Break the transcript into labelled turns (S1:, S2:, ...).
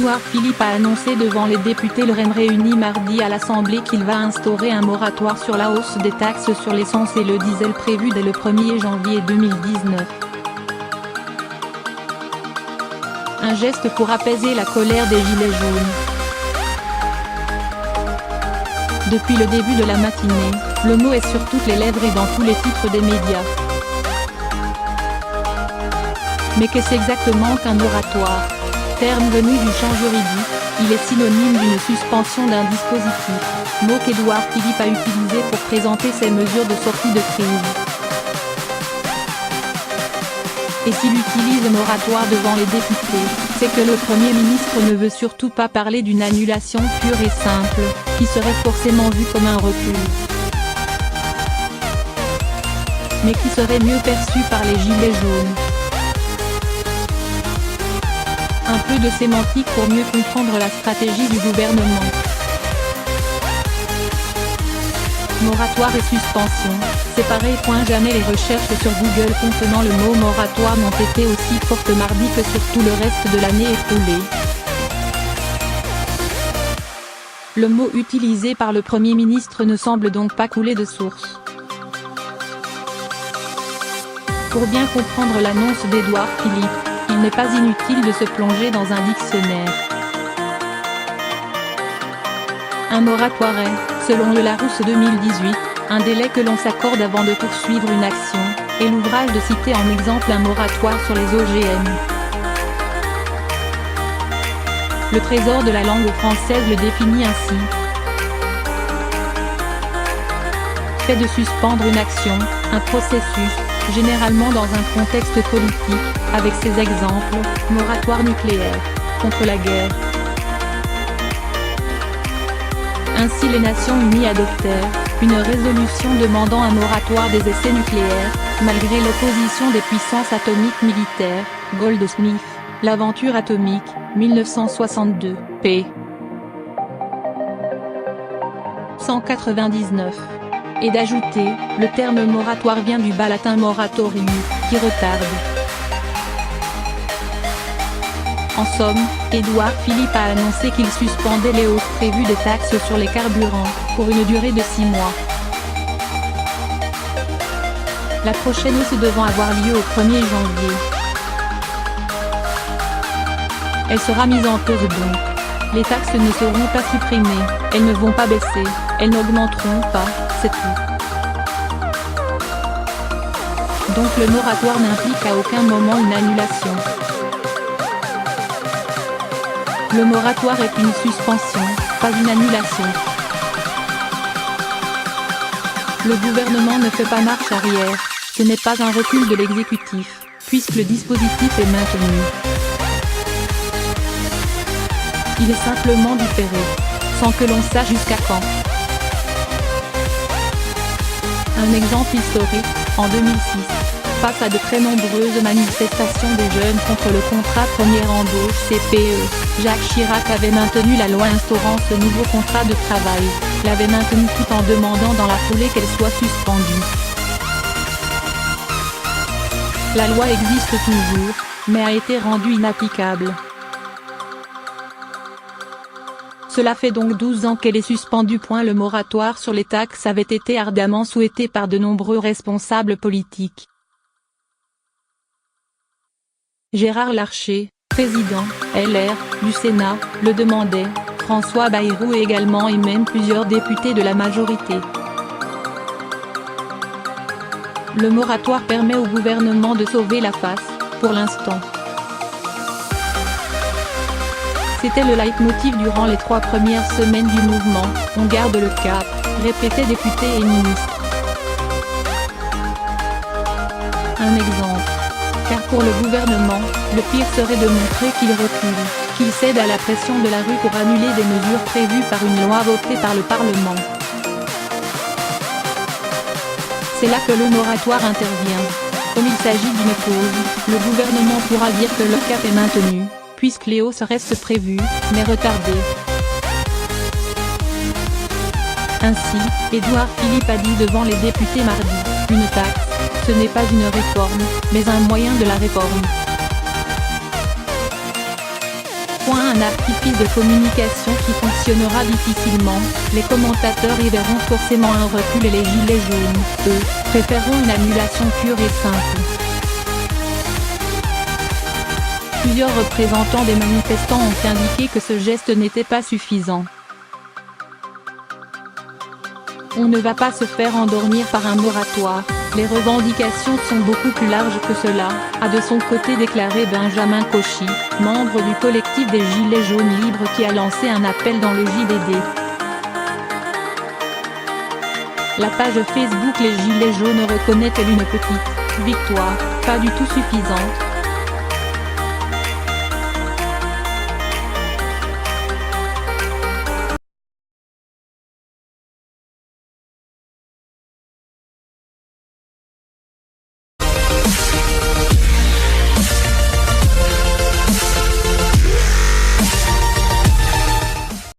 S1: Édouard Philippe a annoncé devant les députés le REM réunis mardi à l'Assemblée qu'il va instaurer un moratoire sur la hausse des taxes sur l'essence et le diesel prévu dès le 1er janvier 2019. Un geste pour apaiser la colère des Gilets jaunes. Depuis le début de la matinée, le mot est sur toutes les lèvres et dans tous les titres des médias. Mais qu'est-ce exactement qu'un moratoire? Terme venu du champ juridique, il est synonyme d'une suspension d'un dispositif, mot qu'Édouard Philippe a utilisé pour présenter ses mesures de sortie de crise. Et s'il utilise moratoire devant les députés, c'est que le Premier ministre ne veut surtout pas parler d'une annulation pure et simple, qui serait forcément vue comme un recul, mais qui serait mieux perçue par les Gilets jaunes. Un peu de sémantique pour mieux comprendre la stratégie du gouvernement. Moratoire et suspension, c'est pareil. Jamais les recherches sur Google contenant le mot moratoire n'ont été aussi fortes mardi que sur tout le reste de l'année écoulée. Le mot utilisé par le Premier ministre ne semble donc pas couler de source. Pour bien comprendre l'annonce d'Édouard Philippe, il n'est pas inutile de se plonger dans un dictionnaire. Un moratoire est, selon le Larousse 2018, un délai que l'on s'accorde avant de poursuivre une action, et l'ouvrage de citer en exemple un moratoire sur les OGM. Le Trésor de la langue française le définit ainsi. Fait de suspendre une action, un processus, généralement dans un contexte politique, avec ses exemples, moratoire nucléaire, contre la guerre. Ainsi les Nations Unies adoptèrent une résolution demandant un moratoire des essais nucléaires, malgré l'opposition des puissances atomiques militaires. Goldsmith, L'aventure atomique, 1962, p. 199. Et d'ajouter, le terme moratoire vient du bas latin moratorium, qui retarde. En somme, Édouard Philippe a annoncé qu'il suspendait les hausses prévues des taxes sur les carburants, pour une durée de 6 mois. La prochaine hausse devant avoir lieu au 1er janvier. Elle sera mise en pause donc. Les taxes ne seront pas supprimées, elles ne vont pas baisser, elles n'augmenteront pas, c'est tout. Donc le moratoire n'implique à aucun moment une annulation. Le moratoire est une suspension, pas une annulation. Le gouvernement ne fait pas marche arrière, ce n'est pas un recul de l'exécutif, puisque le dispositif est maintenu. Il est simplement différé, sans que l'on sache jusqu'à quand. Un exemple historique, en 2006, face à de très nombreuses manifestations des jeunes contre le contrat première embauche CPE, Jacques Chirac avait maintenu la loi instaurant ce nouveau contrat de travail, l'avait maintenue tout en demandant dans la foulée qu'elle soit suspendue. La loi existe toujours, mais a été rendue inapplicable. Cela fait donc 12 ans qu'elle est suspendue. Le moratoire sur les taxes avait été ardemment souhaité par de nombreux responsables politiques. Gérard Larcher, président, LR, du Sénat, le demandait, François Bayrou également et même plusieurs députés de la majorité. Le moratoire permet au gouvernement de sauver la face, pour l'instant. C'était le leitmotiv durant les 3 premières semaines du mouvement, on garde le cap, répétaient députés et ministres. Un exemple. Car pour le gouvernement, le pire serait de montrer qu'il recule, qu'il cède à la pression de la rue pour annuler des mesures prévues par une loi votée par le Parlement. C'est là que le moratoire intervient. Comme il s'agit d'une pause, le gouvernement pourra dire que le cap est maintenu, puisque les hausses restent prévues, mais retardées. Ainsi, Édouard Philippe a dit devant les députés mardi, une taxe, ce n'est pas une réforme, mais un moyen de la réforme. Un artifice de communication qui fonctionnera difficilement, les commentateurs y verront forcément un recul et les gilets jaunes, eux, préféreront une annulation pure et simple. Plusieurs représentants des manifestants ont indiqué que ce geste n'était pas suffisant. On ne va pas se faire endormir par un moratoire, les revendications sont beaucoup plus larges que cela, a de son côté déclaré Benjamin Cauchy, membre du collectif des Gilets jaunes libres qui a lancé un appel dans le JDD. La page Facebook Les Gilets jaunes reconnaît-elle une petite victoire, pas du tout suffisante,